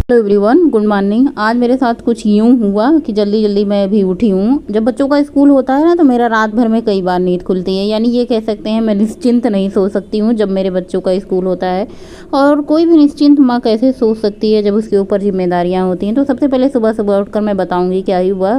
Hello everyone, good morning. आज मेरे साथ कुछ यूँ हुआ कि जल्दी जल्दी मैं अभी उठी हूँ। जब बच्चों का स्कूल होता है ना तो मेरा रात भर में कई बार नींद खुलती है, यानी ये कह सकते हैं मैं निश्चिंत नहीं सो सकती हूँ जब मेरे बच्चों का स्कूल होता है। और कोई भी निश्चिंत माँ कैसे सो सकती है जब उसके ऊपर जिम्मेदारियाँ होती हैं। तो सबसे पहले सुबह सुबह उठकर मैं बताऊँगी क्या ही हुआ।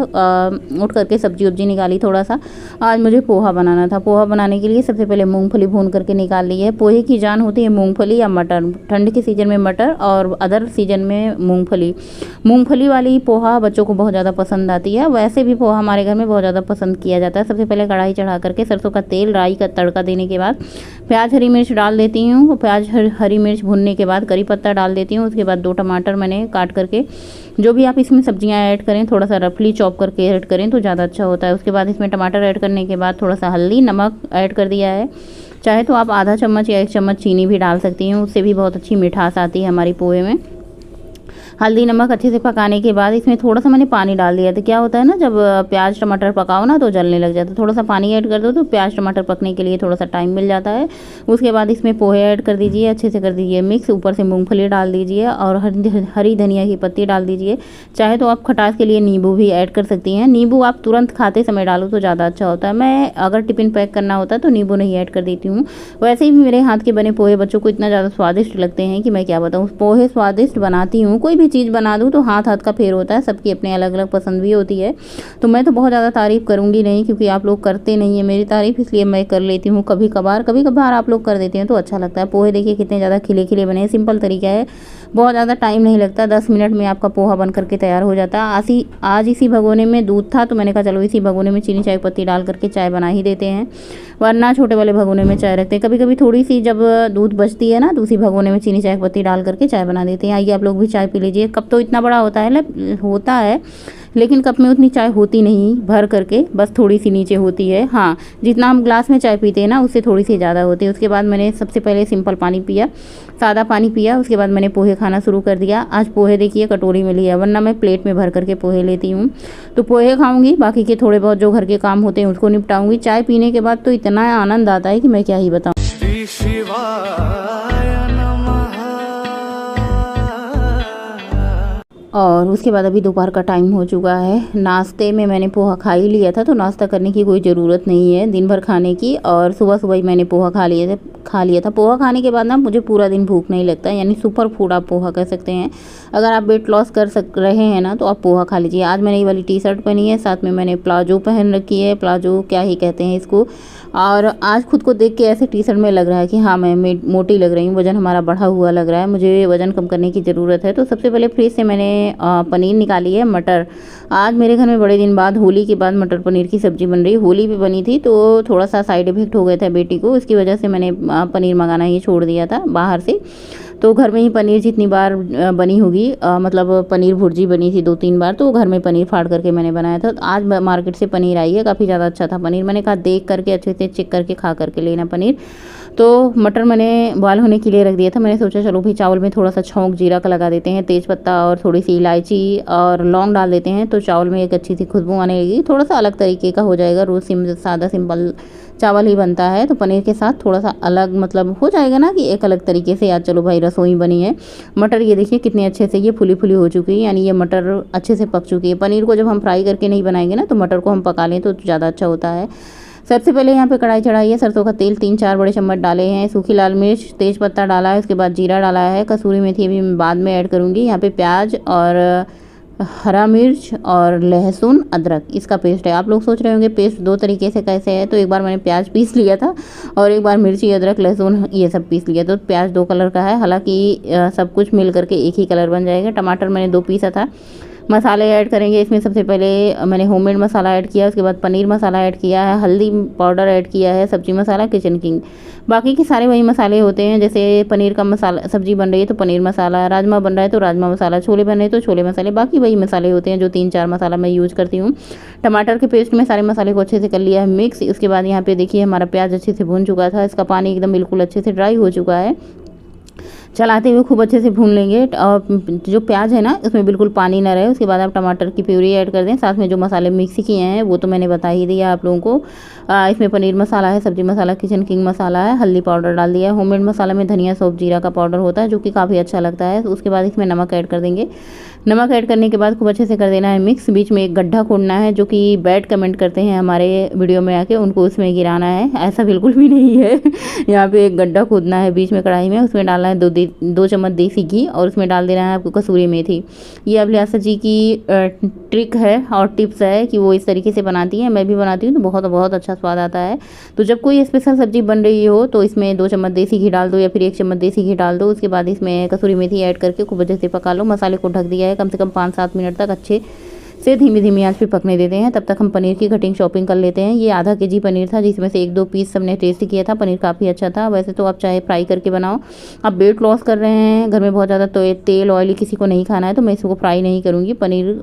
उठ करके सब्जी वब्जी निकाली थोड़ा सा। आज मुझे पोहा बनाना था। पोहा बनाने के लिए सबसे पहले मूँगफली भून करके निकाल ली है। पोहे की जान होती है मूँगफली या मटर। ठंड के सीज़न में मटर और अदर सीज़न में मूंगफली वाली पोहा बच्चों को बहुत ज़्यादा पसंद आती है। वैसे भी पोहा हमारे घर में बहुत ज़्यादा पसंद किया जाता है। सबसे पहले कढ़ाई चढ़ा करके सरसों का तेल, राई का तड़का देने के बाद प्याज हरी मिर्च डाल देती हूँ। प्याज हरी मिर्च भुनने के बाद करी पत्ता डाल देती हूँ। उसके बाद 2 टमाटर मैंने काट करके, जो भी आप इसमें सब्जियां ऐड करें थोड़ा सा रफली चॉप करके ऐड करें तो ज़्यादा अच्छा होता है। उसके बाद इसमें टमाटर ऐड करने के बाद थोड़ा सा हल्दी नमक ऐड कर दिया है। चाहे तो आप आधा चम्मच या 1 चम्मच चीनी भी डाल सकती हैं, उससे भी बहुत अच्छी मिठास आती है हमारी पोहे में। हल्दी नमक अच्छे से पकाने के बाद इसमें थोड़ा सा मैंने पानी डाल दिया। तो क्या होता है ना, जब प्याज टमाटर पकाओ ना तो जलने लग जाता है। थोड़ा सा पानी ऐड कर दो तो प्याज टमाटर पकने के लिए थोड़ा सा टाइम मिल जाता है। उसके बाद इसमें पोहे ऐड कर दीजिए, अच्छे से कर दीजिए मिक्स। ऊपर से मूंगफली डाल दीजिए और हरी धनिया की पत्ती डाल दीजिए। चाहे तो आप खटास के लिए नींबू भी ऐड कर सकती हैं। नींबू आप तुरंत खाते समय डालो तो ज़्यादा अच्छा होता है। मैं अगर टिफ़िन पैक करना होता है तो नींबू नहीं ऐड कर देती हूँ। वैसे ही मेरे हाथ के बने पोहे बच्चों को इतना ज़्यादा स्वादिष्ट लगते हैं कि मैं क्या बताऊँ। पोहे स्वादिष्ट बनाती हूँ, कोई भी चीज़ बना दूँ तो हाथ हाथ का फेर होता है। सबकी अपनी अलग अलग पसंद भी होती है। तो मैं तो बहुत ज़्यादा तारीफ़ करूँगी नहीं, क्योंकि आप लोग करते नहीं है मेरी तारीफ़, इसलिए मैं कर लेती हूँ कभी कभार आप लोग कर देते हैं तो अच्छा लगता है। पोहे देखिए कितने ज़्यादा खिले खिले बने हैं। सिंपल तरीका है, बहुत ज़्यादा टाइम नहीं लगता। 10 मिनट में आपका पोहा बन करके तैयार हो जाता है। आज इसी भगोने में दूध था तो मैंने कहा चलो इसी भगोने में चीनी चाय पत्ती डाल करके चाय बना ही देते हैं, वरना छोटे वाले भगोने में चाय रखते हैं। कभी कभी थोड़ी सी जब दूध बचती है ना तो उसी भगोने में चीनी चाय पत्ती डाल करके चाय बना देते हैं। आइए आप लोग भी चाय पी लीजिए। कप तो इतना बड़ा होता है लेकिन कप में उतनी चाय होती नहीं भर करके, बस थोड़ी सी नीचे होती है। हाँ, जितना हम ग्लास में चाय पीते हैं ना उससे थोड़ी सी ज़्यादा होती है। उसके बाद मैंने सबसे पहले सिंपल पानी पिया, सादा पानी पिया। उसके बाद मैंने पोहे खाना शुरू कर दिया। आज पोहे देखिए कटोरी में लिया, वरना मैं प्लेट में भर करके पोहे लेती हूँ। तो पोहे खाऊंगी, बाकी के थोड़े बहुत जो घर के काम होते हैं उसको निपटाऊंगी। चाय पीने के बाद तो इतना आनंद आता है कि मैं क्या ही बताऊँ। और उसके बाद अभी दोपहर का टाइम हो चुका है। नाश्ते में मैंने पोहा खा ही लिया था तो नाश्ता करने की कोई ज़रूरत नहीं है दिन भर खाने की। और सुबह सुबह ही मैंने पोहा खा लिया था। पोहा खाने के बाद ना मुझे पूरा दिन भूख नहीं लगता, यानी सुपर फूड आप पोहा कह सकते हैं। अगर आप वेट लॉस कर रहे हैं ना तो आप पोहा खा लीजिए। आज मैंने ये वाली टी शर्ट पहनी है, साथ में मैंने प्लाजो पहन रखी है। प्लाजो क्या ही कहते हैं इसको। और आज खुद को देख के ऐसे टी शर्ट में लग रहा है कि हाँ मैं मोटी लग रही हूँ, वज़न हमारा बढ़ा हुआ लग रहा है, मुझे वज़न कम करने की ज़रूरत है। तो सबसे पहले फ्रिज से मैंने पनीर निकाली है, मटर। आज मेरे घर में बड़े दिन बाद, होली के बाद मटर पनीर की सब्ज़ी बन रही। होली भी बनी थी तो थोड़ा सा साइड इफेक्ट हो गया था बेटी को, इसकी वजह से मैंने पनीर मंगाना ही छोड़ दिया था बाहर से। तो घर में ही पनीर जितनी बार बनी होगी, मतलब पनीर भुर्जी बनी थी 2-3 बार, तो घर में पनीर फाड़ करके मैंने बनाया था। तो आज मार्केट से पनीर आई है, काफ़ी ज़्यादा अच्छा था पनीर। मैंने कहा देख करके अच्छे से चेक करके खा करके लेना पनीर। तो मटर मैंने बॉयल होने के लिए रख दिया था। मैंने सोचा चलो भी चावल में थोड़ा सा छौंक जीरा का लगा देते हैं, तेज़पत्ता और थोड़ी सी इलायची और लौंग डाल देते हैं तो चावल में एक अच्छी सी खुशबू आने लगी। थोड़ा सा अलग तरीके का हो जाएगा, रोज़ सादा सिंपल चावल ही बनता है तो पनीर के साथ थोड़ा सा अलग मतलब हो जाएगा ना, कि एक अलग तरीके से आज चलो भाई रसोई बनी है। मटर ये देखिए कितने अच्छे से ये फुली फुली हो चुकी है, यानी ये मटर अच्छे से पक चुकी है। पनीर को जब हम फ्राई करके नहीं बनाएंगे ना तो मटर को हम पका लें तो ज़्यादा अच्छा होता है। सबसे पहले यहाँ पे कढ़ाई चढ़ाई है, सरसों का तेल 3-4 बड़े चम्मच डाले हैं, सूखी लाल मिर्च, तेज पत्ता डाला है, उसके बाद जीरा डाला है, कसूरी मेथी अभी मैं बाद में ऐड करूँगी। यहाँ पे प्याज और हरा मिर्च और लहसुन अदरक इसका पेस्ट है। आप लोग सोच रहे होंगे पेस्ट 2 तरीके से कैसे है, तो एक बार मैंने प्याज पीस लिया था और एक बार मिर्ची अदरक लहसुन ये सब पीस लिया। तो प्याज 2 कलर का है, हालांकि सब कुछ मिल करके एक ही कलर बन जाएगा। टमाटर मैंने 2 पीसा था। मसाले ऐड करेंगे इसमें। सबसे पहले मैंने होममेड मसाला ऐड किया, उसके बाद पनीर मसाला ऐड किया है, हल्दी पाउडर ऐड किया है, सब्जी मसाला, किचन किंग। बाकी के सारे वही मसाले होते हैं, जैसे पनीर का मसाला, सब्जी बन रही है तो पनीर मसाला, राजमा बन रहा है तो राजमा मसाला, छोले बन रहे हैं तो छोले मसाले, बाकी वही मसाले होते हैं जो 3-4 मसाला मैं यूज़ करती हूँ। टमाटर के पेस्ट में सारे मसाले को अच्छे से कर लिया है मिक्स। उसके बाद यहाँ पे देखिए हमारा प्याज अच्छे से भून चुका था, इसका पानी एकदम बिल्कुल अच्छे से ड्राई हो चुका है। चलाते हुए खूब अच्छे से भून लेंगे। और जो प्याज है ना उसमें बिल्कुल पानी ना रहे। उसके बाद आप टमाटर की प्यूरी ऐड कर दें। साथ में जो मसाले मिक्स किए हैं वो तो मैंने बता ही दिया आप लोगों को। इसमें पनीर मसाला है, सब्जी मसाला, किचन किंग मसाला है, हल्दी पाउडर डाल दिया है। होममेड मसाला में धनिया, सौंफ, जीरा का पाउडर होता है जो कि काफ़ी अच्छा लगता है। उसके बाद इसमें नमक ऐड कर देंगे। नमक ऐड करने के बाद खूब अच्छे से कर देना है मिक्स। बीच में एक गड्ढा खोदना है, जो कि बैड कमेंट करते हैं हमारे वीडियो में आके, उनको उसमें गिराना है। ऐसा बिल्कुल भी नहीं है। यहाँ पे एक गड्ढा खोदना है बीच में कढ़ाई में, उसमें डालना है 2 चम्मच देसी घी और उसमें डाल देना है आपको कसूरी मेथी। ये अभिलाषा जी की ट्रिक है और टिप्स है कि वो इस तरीके से बनाती हैं। मैं भी बनाती हूँ तो बहुत बहुत अच्छा स्वाद आता है। तो जब कोई स्पेशल सब्जी बन रही हो तो इसमें 2 चम्मच देसी घी डाल दो या फिर 1 चम्मच देसी घी डाल दो। उसके बाद इसमें कसूरी मेथी ऐड करके खूब अच्छे से पका लो। मसाले को ढक दिया है, कम से कम 5-7 मिनट तक अच्छे से धीमी धीमी आंच पे पकने देते हैं। तब तक हम पनीर की कटिंग शॉपिंग कर लेते हैं। ये आधा केजी पनीर था, जिसमें से 1-2 पीस सबने टेस्ट किया था। पनीर काफ़ी अच्छा था। वैसे तो आप चाहे फ्राई करके बनाओ। आप वेट लॉस कर रहे हैं, घर में बहुत ज़्यादा तो तेल ऑयली किसी को नहीं खाना है, तो मैं इसको फ्राई नहीं करूँगी। पनीर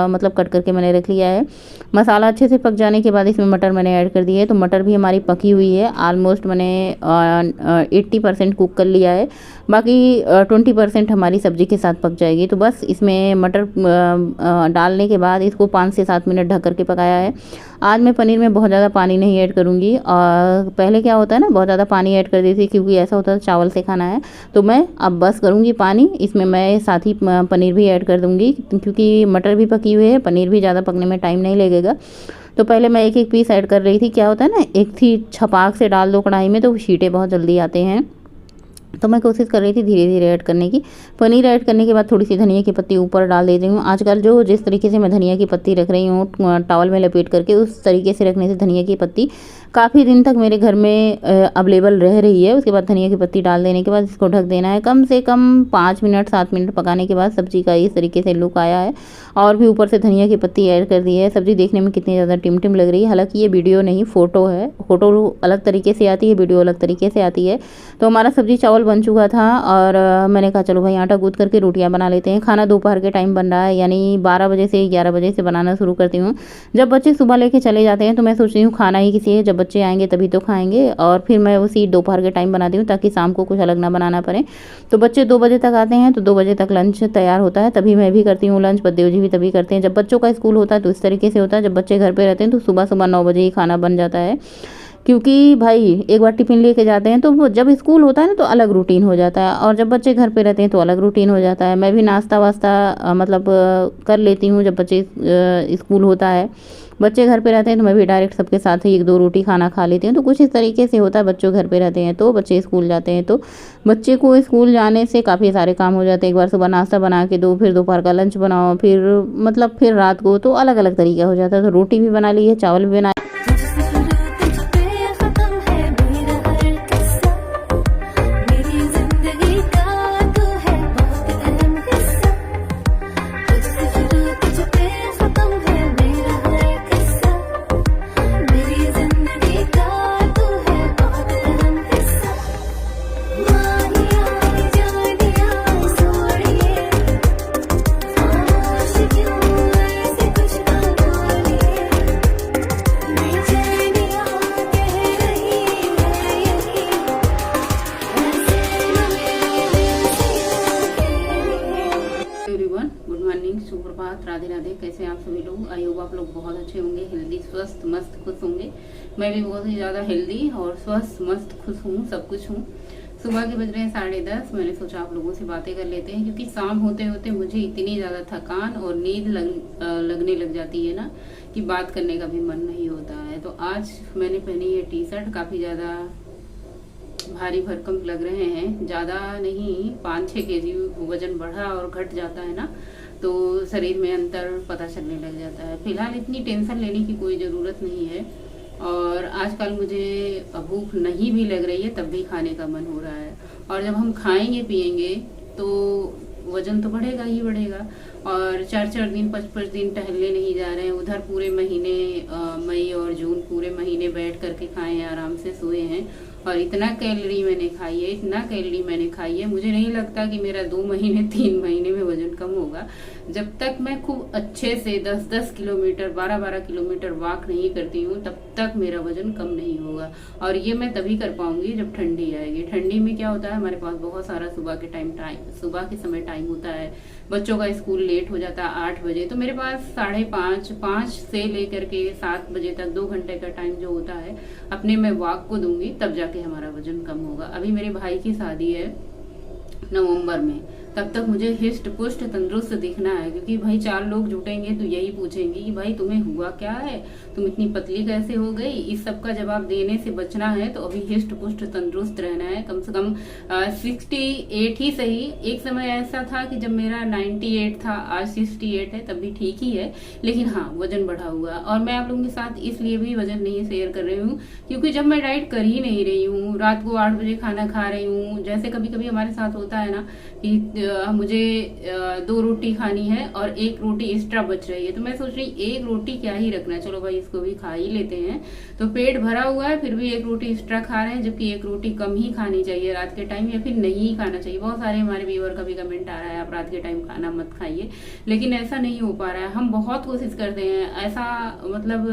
मतलब कट करके मैंने रख लिया है। मसाला अच्छे से पक जाने के बाद इसमें मटर मैंने ऐड कर दी है। तो मटर भी हमारी पकी हुई है। ऑलमोस्ट मैंने 80% कुक कर लिया है। बाकी 20% हमारी सब्ज़ी के साथ पक जाएगी। तो बस इसमें मटर डालने के बाद इसको 5 से 7 मिनट ढक करके पकाया है। आज मैं पनीर में बहुत ज़्यादा पानी नहीं ऐड करूँगी। और पहले क्या होता है ना, बहुत ज़्यादा पानी ऐड कर देती थी क्योंकि ऐसा होता था चावल से खाना है। तो मैं अब बस करूँगी पानी। इसमें मैं साथ ही पनीर भी ऐड कर दूँगी, क्योंकि मटर भी पकी हुई है, पनीर भी ज़्यादा पकने में टाइम नहीं लगेगा। तो पहले मैं एक एक पीस ऐड कर रही थी। क्या होता है ना, एक थी छपाक से डाल दो कढ़ाई में तो छींटे बहुत जल्दी आते हैं। तो मैं कोशिश कर रही थी धीरे धीरे ऐड करने की। पनीर ऐड करने के बाद थोड़ी सी धनिया की पत्ती ऊपर डाल देती हूँ। आजकल जो जिस तरीके से मैं धनिया की पत्ती रख रही हूँ टॉवल में लपेट करके, उस तरीके से रखने से धनिया की पत्ती काफ़ी दिन तक मेरे घर में अवेलेबल रह रही है। उसके बाद धनिया की पत्ती डाल देने के बाद इसको ढक देना है। कम से कम 5 मिनट 7 मिनट पकाने के बाद सब्ज़ी का इस तरीके से लुक आया है। और भी ऊपर से धनिया की पत्ती ऐड कर दी है। सब्ज़ी देखने में कितनी ज़्यादा टिमटिम लग रही है। हालांकि ये वीडियो नहीं, फ़ोटो है। फ़ोटो अलग तरीके से आती है, वीडियो अलग तरीके से आती है। तो हमारा सब्ज़ी चावल बन चुका था और मैंने कहा चलो भाई आटा गूँथ करके रोटियां बना लेते हैं। खाना दोपहर के टाइम बन रहा है, यानी 12 बजे से 11 बजे से बनाना शुरू करती हूँ। जब बच्चे सुबह लेके चले जाते हैं तो मैं सोचती हूँ खाना ही किसी है, जब बच्चे आएंगे तभी तो खाएंगे। और फिर मैं उसी दोपहर के टाइम बनाती हूँ ताकि शाम को कुछ अलग ना बनाना पड़े। तो बच्चे 2 बजे तक आते हैं तो 2 बजे तक लंच तैयार होता है, तभी मैं भी करती हूँ लंच। बद्देव जी भी तभी करते हैं। जब बच्चों का स्कूल होता है तो इस तरीके से होता है। जब बच्चे घर पे रहते हैं तो सुबह सुबह 9 बजे ही खाना बन जाता है, क्योंकि भाई एक बार टिफ़िन लेके जाते हैं तो वो जब स्कूल होता है ना तो अलग रूटीन हो जाता है, और जब बच्चे घर पे रहते हैं तो अलग रूटीन हो जाता है। मैं भी नाश्ता वास्ता मतलब कर लेती हूँ जब बच्चे स्कूल होता है। बच्चे घर पे रहते हैं तो मैं भी डायरेक्ट सबके साथ ही 1-2 रोटी खाना खा लेती हूँ। तो कुछ इस तरीके से होता है। बच्चों घर पे रहते हैं तो बच्चे स्कूल जाते हैं, तो बच्चे को स्कूल जाने से काफ़ी सारे काम हो जाते हैं। एक बार सुबह नाश्ता बना के दो, फिर दोपहर का लंच बनाओ, फिर मतलब फिर रात को, तो अलग अलग तरीका हो जाता है। तो रोटी भी बना ली है, चावल भी बना। गुड मॉर्निंग, सुप्रभात, राधे राधे। कैसे आप सभी लोग? आई होप आप लोग बहुत अच्छे होंगे, हेल्दी, स्वस्थ, मस्त, खुश होंगे। मैं भी बहुत ही ज़्यादा हेल्दी और स्वस्थ, मस्त, खुश हूँ, सब कुछ हूँ। सुबह के बज रहे हैं 10:30। मैंने सोचा आप लोगों से बातें कर लेते हैं, क्योंकि शाम होते होते मुझे इतनी ज़्यादा थकान और नींद लगने लग जाती है ना कि बात करने का भी मन नहीं होता है। तो आज मैंने पहनी है टी-शर्ट, काफ़ी ज़्यादा भारी भरकम लग रहे हैं। ज़्यादा नहीं, 5-6 केजी वजन बढ़ा और घट जाता है ना, तो शरीर में अंतर पता चलने लग जाता है। फिलहाल इतनी टेंशन लेने की कोई ज़रूरत नहीं है। और आजकल मुझे भूख नहीं भी लग रही है तब भी खाने का मन हो रहा है। और जब हम खाएंगे पिएंगे तो वजन तो बढ़ेगा ही बढ़ेगा। और 4-4 दिन 5-5 दिन टहलने नहीं जा रहे हैं। उधर पूरे महीने मई और जून पूरे महीने बैठ करके खाए हैं, आराम से सोए हैं और इतना कैलोरी मैंने खाई है, इतना कैलोरी मैंने खाई है, मुझे नहीं लगता कि मेरा 2 महीने 3 महीने में वजन कम होगा। जब तक मैं खूब अच्छे से 10-10 किलोमीटर 12-12 किलोमीटर वॉक नहीं करती हूँ तब तक मेरा वजन कम नहीं होगा। और ये मैं तभी कर पाऊंगी जब ठंडी आएगी। ठंडी में क्या होता है, हमारे पास बहुत सारा सुबह के समय टाइम होता है, बच्चों का स्कूल लेट हो जाता है 8 बजे, तो मेरे पास 5:30 से लेकर के 7 बजे तक 2 घंटे का टाइम जो होता है अपने मैं वॉक को दूंगी, तब जाके हमारा वजन कम होगा। अभी मेरे भाई की शादी है नवंबर में, तब तक मुझे हिस्ट पुष्ट तंदुरुस्त दिखना है, क्योंकि भाई 4 लोग जुटेंगे तो यही पूछेंगे कि भाई तुम्हें हुआ क्या है, तुम इतनी पतली कैसे हो गई। इस सब का जवाब देने से बचना है तो अभी हिस्ट पुष्ट तंदुरुस्त रहना है, कम से कम 68 ही सही। एक समय ऐसा था कि जब मेरा 98 था, आज 68 है, तब भी ठीक ही है, लेकिन हाँ वजन बढ़ा हुआ। और मैं आप लोगों के साथ इसलिए भी वजन नहीं शेयर कर रही हूँ क्योंकि जब मैं डाइट कर ही नहीं रही हूँ, रात को 8 बजे खाना खा रही हूँ, जैसे कभी कभी हमारे साथ होता है ना कि मुझे 2 रोटी खानी है और 1 रोटी एक्स्ट्रा बच रही है, तो मैं सोच रही 1 रोटी क्या ही रखना है, चलो भाई इसको भी खा ही लेते हैं। तो पेट भरा हुआ है फिर भी 1 रोटी एक्स्ट्रा खा रहे हैं, जबकि 1 रोटी कम ही खानी चाहिए रात के टाइम, या फिर नहीं खाना चाहिए। बहुत सारे हमारे व्यूअर का भी कमेंट आ रहा है आप रात के टाइम खाना मत खाइए, लेकिन ऐसा नहीं हो पा रहा है। हम बहुत कोशिश करते हैं, ऐसा मतलब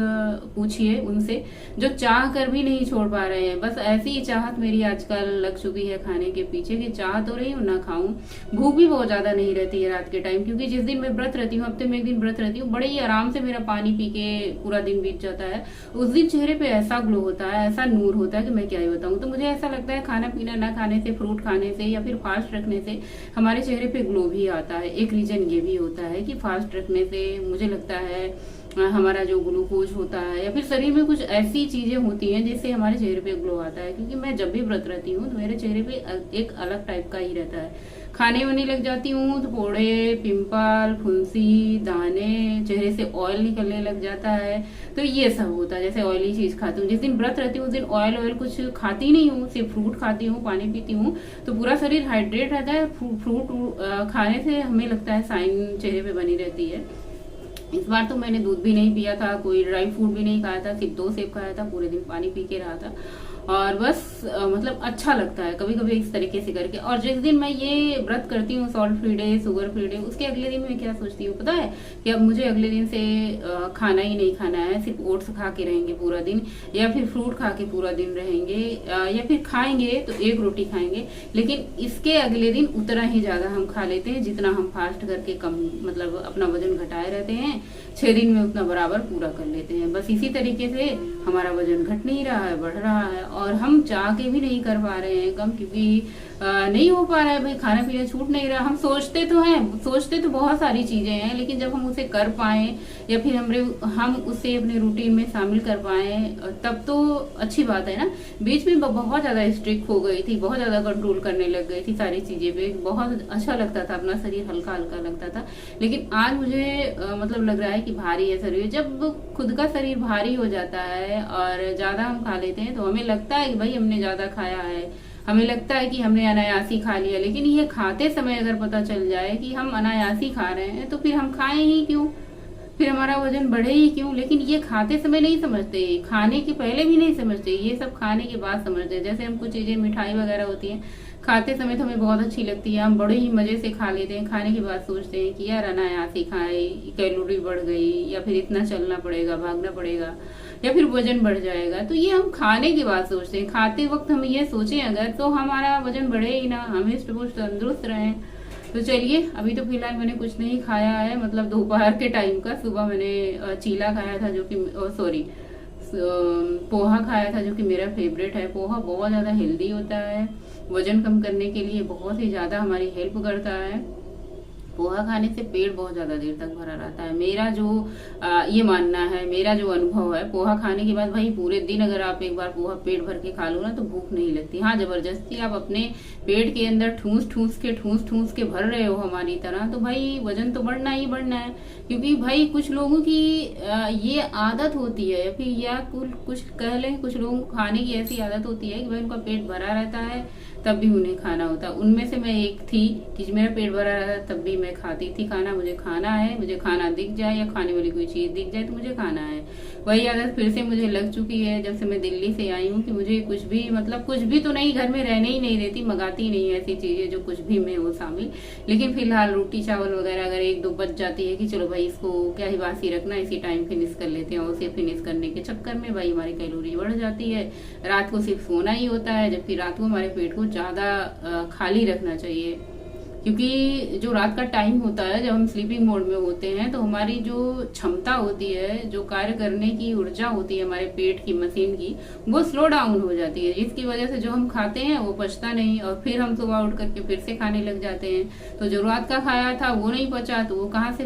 पूछिए उनसे जो चाह कर भी नहीं छोड़ पा रहे हैं। बस ऐसी ही चाहत मेरी आजकल लग चुकी है खाने के पीछे कि चाह तो रही हूँ ना खाऊं। भूख भी बहुत ज्यादा नहीं रहती है रात के टाइम, क्योंकि जिस दिन मैं व्रत रहती हूँ, हफ्ते में 1 दिन व्रत रहती हूँ, बड़े ही आराम से मेरा पानी पी के पूरा दिन बीत जाता है। उस दिन चेहरे पे ऐसा ग्लो होता है, ऐसा नूर होता है कि मैं क्या ही बताऊं। तो मुझे ऐसा लगता है खाना पीना ना खाने से, फ्रूट खाने से या फिर फास्ट रखने से हमारे चेहरे पे ग्लो भी आता है। एक रीजन ये भी होता है कि फास्ट रखने से मुझे लगता है हमारा जो ग्लूकोज होता है या फिर शरीर में कुछ ऐसी चीजें होती हैं जिससे हमारे चेहरे पे ग्लो आता है। क्योंकि मैं जब भी व्रत रहती हूँ तो मेरे चेहरे पे एक अलग टाइप का ही रहता है। खाने वाने लग जाती हूँ तो फोड़े, पिंपल, फुंसी, दाने, चेहरे से ऑयल निकलने लग जाता है, तो ये सब होता है। जैसे ऑयली चीज खाती हूँ, जिस दिन व्रत रहती हूँ उस दिन ऑयल कुछ खाती नहीं हूँ, सिर्फ फ्रूट खाती हूँ, पानी पीती हूँ, तो पूरा शरीर हाइड्रेट रहता है। फ्रूट खाने से हमें लगता है साइन चेहरे पे बनी रहती है। इस बार तो मैंने दूध भी नहीं पिया था, कोई ड्राई फ्रूट भी नहीं खाया था, सिर्फ 2 सेब खाया था, पूरे दिन पानी पी के रहा था और बस मतलब अच्छा लगता है कभी कभी इस तरीके से करके। और जिस दिन मैं ये व्रत करती हूँ salt free day, sugar free day, उसके अगले दिन मैं क्या सोचती हूँ पता है कि अब मुझे अगले दिन से खाना ही नहीं खाना है, सिर्फ ओट्स खा के रहेंगे पूरा दिन या फिर फ्रूट खा के पूरा दिन रहेंगे, या फिर खाएंगे तो 1 रोटी खाएंगे, लेकिन इसके अगले दिन उतना ही ज्यादा हम खा लेते हैं जितना हम फास्ट करके कम मतलब अपना वजन घटाए रहते हैं। 6 दिन में उतना बराबर पूरा कर लेते हैं। बस इसी तरीके से हमारा वजन घट नहीं रहा है, बढ़ रहा है, और हम चाह के भी नहीं कर पा रहे हैं कम, क्योंकि नहीं हो पा रहा है भाई, खाना पीना छूट नहीं रहा। हम सोचते तो हैं, सोचते तो बहुत सारी चीजें हैं, लेकिन जब हम उसे कर पाए या फिर हम उसे अपने रूटीन में शामिल कर पाए तब तो अच्छी बात है ना। बीच में बहुत ज्यादा स्ट्रिक्ट हो गई थी, बहुत ज्यादा कंट्रोल करने लग गई थी सारी चीजें पे, बहुत अच्छा लगता था, अपना शरीर हल्का हल्का लगता था। लेकिन आज मुझे मतलब लग रहा है कि भारी है शरीर। जब खुद का शरीर भारी हो जाता है और ज्यादा हम खा लेते हैं तो हमें लगता है कि भाई हमने ज्यादा खाया है, हमें लगता है कि हमने अनायासी खा लिया। लेकिन ये खाते समय अगर पता चल जाए कि हम अनायासी खा रहे हैं तो फिर हम खाएं ही क्यों, फिर हमारा वजन बढ़े ही क्यों। लेकिन ये खाते समय नहीं समझते, खाने के पहले भी नहीं समझते, ये सब खाने के बाद समझते। जैसे हम कुछ चीजें मिठाई वगैरह होती हैं, खाते समय तो हमें बहुत अच्छी लगती है, हम बड़े ही मजे से खा लेते हैं, खाने के बाद सोचते हैं कि यार अनायासी खाए, कैलोरी बढ़ गई, या फिर इतना चलना पड़ेगा, भागना पड़ेगा, या फिर वजन बढ़ जाएगा। तो ये हम खाने के बाद सोचते हैं। खाते वक्त हम ये सोचें अगर तो हमारा वजन बढ़े ही ना, हम हिस्ट पुष्ट तंदुरुस्त रहें। तो चलिए, अभी तो फिलहाल मैंने कुछ नहीं खाया है, मतलब दोपहर के टाइम का। सुबह मैंने चीला खाया था जो कि पोहा खाया था जो कि मेरा फेवरेट है। पोहा बहुत ज्यादा हेल्दी होता है, वजन कम करने के लिए बहुत ही ज्यादा हमारी हेल्प करता है। पोहा खाने से पेट बहुत ज्यादा देर तक भरा रहता है। मेरा जो ये मानना है, मेरा जो अनुभव है, पोहा खाने के बाद भाई पूरे दिन अगर आप एक बार पोहा पेट भर के खा लो ना तो भूख नहीं लगती। हाँ, जबरदस्ती आप अपने पेट के अंदर ठूस ठूस के भर रहे हो हमारी तरह, तो भाई वजन तो बढ़ना ही बढ़ना है। क्योंकि भाई कुछ लोगों की ये आदत होती है, फिर या कुछ कह लें, कुछ लोगों को खाने की ऐसी आदत होती है कि भाई उनका पेट भरा रहता है तब भी उन्हें खाना होता। उनमें से मैं एक थी कि मेरा पेट भरा रहता तब भी मैं खाती थी खाना। मुझे खाना है, मुझे खाना दिख जाए या खाने वाली कोई चीज दिख जाए तो मुझे खाना है। वही आदत फिर से मुझे लग चुकी है जब से मैं दिल्ली से आई हूँ कि मुझे कुछ भी, मतलब कुछ भी तो नहीं, घर में रहने ही नहीं देती, मंगाती नहीं ऐसी चीजें जो कुछ भी में हो शामिल। लेकिन फिलहाल रोटी चावल वगैरह अगर एक दो बच जाती है कि चलो भाई इसको क्या ही बासी रखना, इसी टाइम फिनिश कर लेते हैं, उसे फिनिश करने के चक्कर में भाई हमारी कैलोरी बढ़ जाती है। रात को सिर्फ सोना ही होता है, जबकि रात को हमारे पेट को ज्यादा खाली रखना चाहिए, क्योंकि जो रात का टाइम होता है जब हम स्लीपिंग मोड में होते हैं तो हमारी जो क्षमता होती है, जो कार्य करने की ऊर्जा होती है हमारे पेट की, मशीन की, वो स्लो डाउन हो जाती है, जिसकी वजह से जो हम खाते हैं वो पचता नहीं और फिर हम सुबह उठ करके फिर से खाने लग जाते हैं। तो जो रात का खाया था वो नहीं पचा तो वो कहाँ से,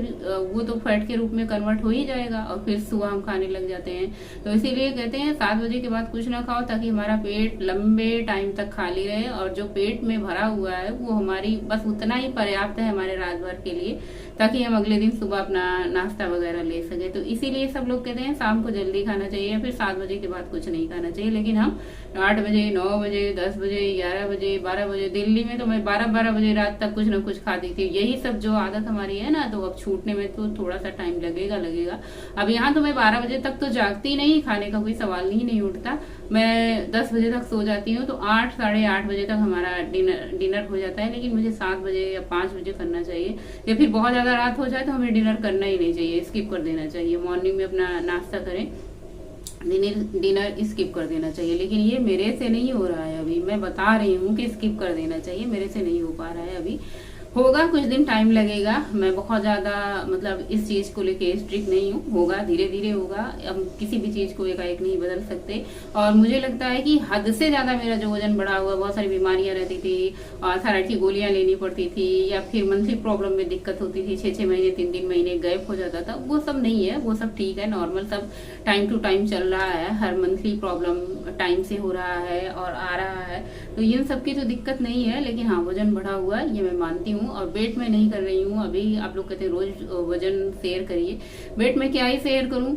वो तो फैट के रूप में कन्वर्ट हो ही जाएगा और फिर सुबह हम खाने लग जाते हैं। तो इसीलिए कहते हैं 7 बजे के बाद कुछ ना खाओ, ताकि हमारा पेट लंबे टाइम तक खाली रहे और जो पेट में भरा हुआ है वो हमारी बस उतना ही पर्याप्त है हमारे रात भर के लिए, ताकि हम अगले दिन सुबह अपना नाश्ता वगैरह ले सके। तो इसीलिए सब लोग कहते हैं शाम को जल्दी खाना चाहिए, फिर 7 बजे के बाद कुछ नहीं खाना चाहिए। लेकिन हम 8 बजे, 9 बजे, 10 बजे, 11 बजे, 12 बजे, दिल्ली में तो मैं 12-12 बजे रात तक कुछ ना कुछ खाती थी। यही सब जो आदत हमारी है ना, तो अब छूटने में तो थोड़ा सा टाइम लगेगा। अब यहाँ तो मैं 12 बजे तक तो जागती नहीं, खाने का कोई सवाल ही नहीं उठता। मैं 10 बजे तक सो जाती हूँ तो 8, साढ़े 8 बजे तक हमारा डिनर हो जाता है। लेकिन मुझे 7 बजे या 5 बजे करना चाहिए, या फिर बहुत ज्यादा रात हो जाए तो हमें डिनर करना ही नहीं चाहिए, स्किप कर देना चाहिए। मॉर्निंग में अपना नाश्ता करें, डिनर स्किप कर देना चाहिए। लेकिन ये मेरे से नहीं हो रहा है अभी, मैं बता रही हूँ कि स्किप कर देना चाहिए, मेरे से नहीं हो पा रहा है अभी। होगा, कुछ दिन टाइम लगेगा। मैं बहुत ज्यादा मतलब इस चीज को लेके स्ट्रिक्ट नहीं हूँ, होगा, धीरे धीरे होगा। अब किसी भी चीज को एकाएक नहीं बदल सकते। और मुझे लगता है कि हद से ज्यादा मेरा जो वजन बढ़ा हुआ, बहुत सारी बीमारियां रहती थी और थायराइड की गोलियां लेनी पड़ती थी, या फिर मंथली प्रॉब्लम में दिक्कत होती थी, 6-6 महीने, 3-3 महीने गैप हो जाता था, वो सब नहीं है, वो सब ठीक है, नॉर्मल, सब टाइम टू टाइम चल रहा है। हर मंथली प्रॉब्लम टाइम से हो रहा है और आ रहा है, तो इन सब की तो दिक्कत नहीं है। लेकिन हाँ, वजन बढ़ा हुआ है ये मैं मानती हूँ, और वेट में नहीं कर रही हूँ अभी। आप लोग कहते हैं रोज वजन शेयर करिए, वेट में क्या ही शेयर करूँ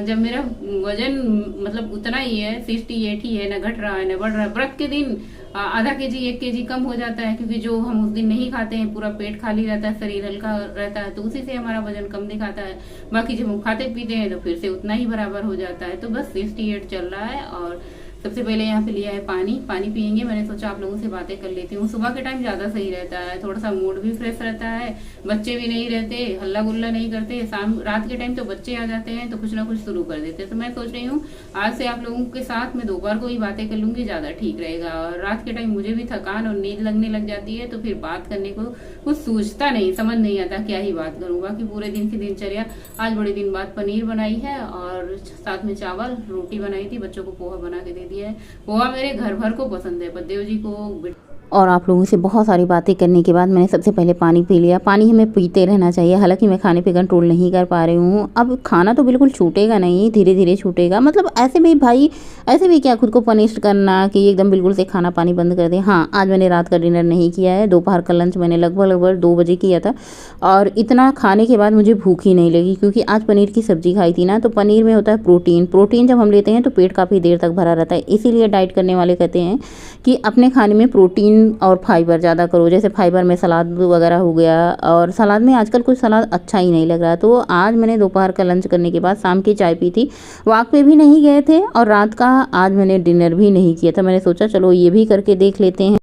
जब मेरा वजन मतलब उतना ही है, 68 ही है, ना घट रहा है ना बढ़ रहा है। व्रत के दिन आधा केजी 1 केजी कम हो जाता है, क्योंकि जो हम उस दिन नहीं खाते हैं, पूरा पेट खाली रहता है, शरीर हल्का रहता है, तो उसी से हमारा वजन कम दिखाता है। बाकी जब हम खाते पीते हैं तो फिर से उतना ही बराबर हो जाता है। तो बस 68 चल रहा है। और सबसे पहले यहाँ पे लिया है पानी पियेंगे। मैंने सोचा आप लोगों से बातें कर लेती हूँ। सुबह के टाइम ज्यादा सही रहता है, थोड़ा सा मूड भी फ्रेश रहता है, बच्चे भी नहीं रहते, हल्ला गुल्ला नहीं करते। रात के टाइम तो बच्चे आ जाते हैं तो कुछ ना कुछ शुरू कर देते हैं। तो मैं सोच रही हूँ आज से आप लोगों के साथ मैं दोपहर को ही बातें कर लूंगी, ज्यादा ठीक रहेगा। और रात के टाइम मुझे भी थकान और नींद लगने लग जाती है, तो फिर बात करने को कुछ सूझता नहीं, समझ नहीं आता क्या ही बात करूँ। बाकी पूरे दिन की दिनचर्या, आज बड़े दिन बाद पनीर बनाई है और साथ में चावल रोटी बनाई थी, बच्चों को पोहा बना के दे दिया है। पोहा मेरे घर भर को पसंद है, बद्देव जी को। और आप लोगों से बहुत सारी बातें करने के बाद मैंने सबसे पहले पानी पी लिया। पानी हमें पीते रहना चाहिए। हालांकि मैं खाने पे कंट्रोल नहीं कर पा रही हूँ। अब खाना तो बिल्कुल छूटेगा नहीं, धीरे धीरे छूटेगा। मतलब ऐसे भी भाई, ऐसे भी क्या खुद को पनिश करना कि एकदम बिल्कुल से खाना पानी बंद कर दे। हाँ, आज मैंने रात का डिनर नहीं किया है। दोपहर का लंच मैंने लगभग 2 बजे किया था और इतना खाने के बाद मुझे भूख ही नहीं लगी, क्योंकि आज पनीर की सब्जी खाई थी ना। तो पनीर में होता है प्रोटीन जब हम लेते हैं तो पेट काफ़ी देर तक भरा रहता है। इसीलिए डाइट करने वाले कहते हैं कि अपने खाने में प्रोटीन और फाइबर ज़्यादा करो। जैसे फाइबर में सलाद वगैरह हो गया, और सलाद में आजकल कुछ सलाद अच्छा ही नहीं लग रहा। तो आज मैंने दोपहर का लंच करने के बाद शाम की चाय पी थी। वॉक पे भी नहीं गए थे और रात का आज मैंने डिनर भी नहीं किया था। मैंने सोचा चलो ये भी करके देख लेते हैं।